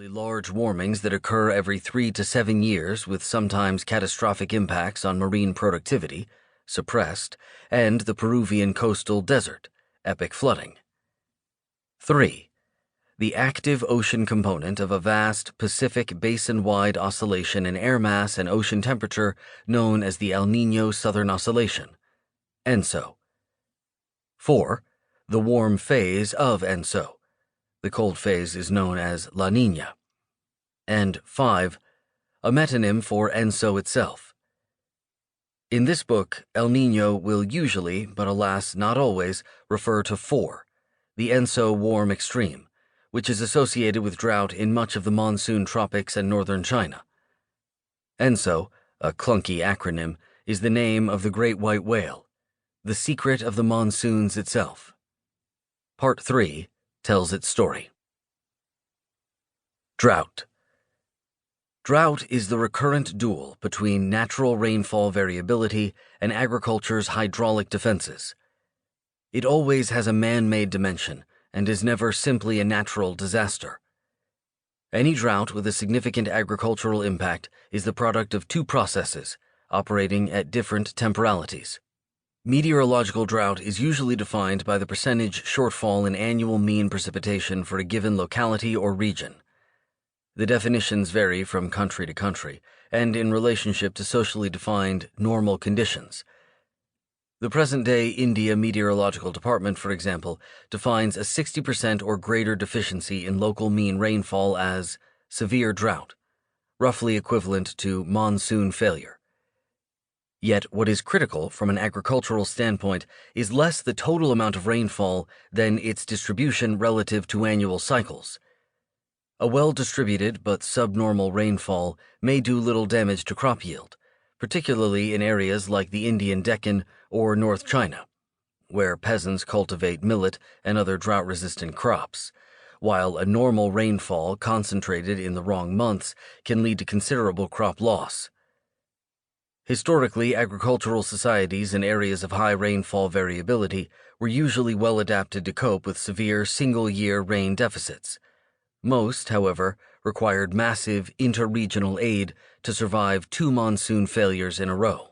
relatively large warmings that occur every 3 to 7 years with sometimes catastrophic impacts on marine productivity, suppressed, and the Peruvian coastal desert, epic flooding. 3. The active ocean component of a vast Pacific basin-wide oscillation in air mass and ocean temperature known as the El Niño Southern Oscillation, ENSO. 4. The warm phase of ENSO. The cold phase is known as La Niña. And 5. A metonym for ENSO itself. In this book, El Niño will usually, but alas not always, refer to 4, the ENSO warm extreme, which is associated with drought in much of the monsoon tropics and northern China. ENSO, a clunky acronym, is the name of the great white whale, the secret of the monsoons itself. Part 3 tells its story. Drought. Drought is the recurrent duel between natural rainfall variability and agriculture's hydraulic defenses. It always has a man-made dimension and is never simply a natural disaster. Any drought with a significant agricultural impact is the product of two processes operating at different temporalities. Meteorological drought is usually defined by the percentage shortfall in annual mean precipitation for a given locality or region. The definitions vary from country to country and in relationship to socially defined normal conditions. The present-day India Meteorological Department, for example, defines a 60% or greater deficiency in local mean rainfall as severe drought, roughly equivalent to monsoon failure. Yet what is critical from an agricultural standpoint is less the total amount of rainfall than its distribution relative to annual cycles. A well-distributed but subnormal rainfall may do little damage to crop yield, particularly in areas like the Indian Deccan or North China, where peasants cultivate millet and other drought-resistant crops, while a normal rainfall concentrated in the wrong months can lead to considerable crop loss. Historically, agricultural societies in areas of high rainfall variability were usually well adapted to cope with severe single-year rain deficits. Most, however, required massive inter-regional aid to survive 2 monsoon failures in a row.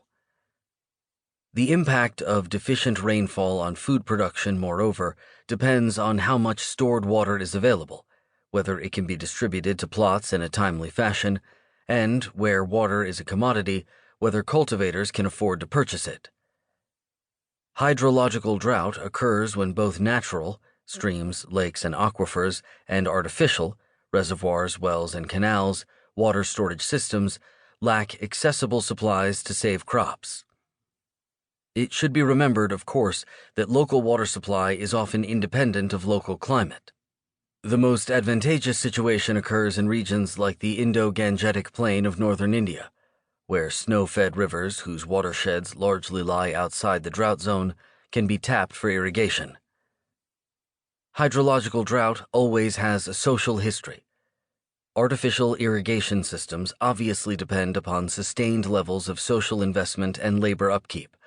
The impact of deficient rainfall on food production, moreover, depends on how much stored water is available, whether it can be distributed to plots in a timely fashion, and, where water is a commodity, whether cultivators can afford to purchase it. Hydrological drought occurs when both natural, streams, lakes, and aquifers, and artificial, reservoirs, wells, and canals, water storage systems, lack accessible supplies to save crops. It should be remembered, of course, that local water supply is often independent of local climate. The most advantageous situation occurs in regions like the Indo-Gangetic Plain of northern India, where snow-fed rivers whose watersheds largely lie outside the drought zone can be tapped for irrigation. Hydrological drought always has a social history. Artificial irrigation systems obviously depend upon sustained levels of social investment and labor upkeep,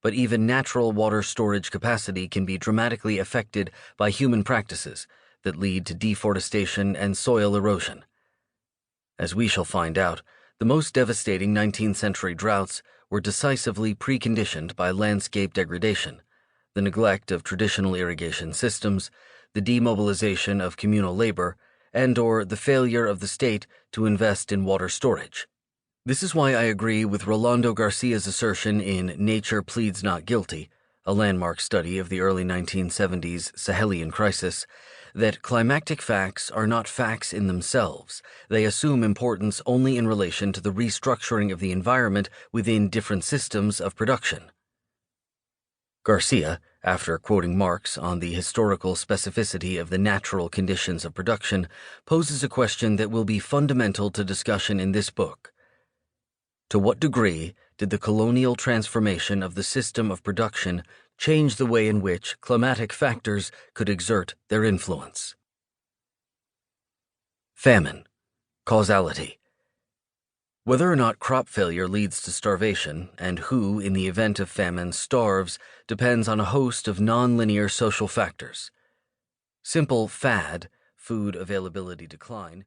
but even natural water storage capacity can be dramatically affected by human practices that lead to deforestation and soil erosion. As we shall find out, the most devastating 19th century droughts were decisively preconditioned by landscape degradation, the neglect of traditional irrigation systems, the demobilization of communal labor, and/or the failure of the state to invest in water storage. This is why I agree with Rolando Garcia's assertion in Nature Pleads Not Guilty, a landmark study of the early 1970s Sahelian crisis, that climatic facts are not facts in themselves. They assume importance only in relation to the restructuring of the environment within different systems of production. Garcia, after quoting Marx on the historical specificity of the natural conditions of production, poses a question that will be fundamental to discussion in this book. To what degree did the colonial transformation of the system of production change the way in which climatic factors could exert their influence? Famine. Causality. Whether or not crop failure leads to starvation, and who, in the event of famine, starves, depends on a host of nonlinear social factors. Simple FAD, food availability decline,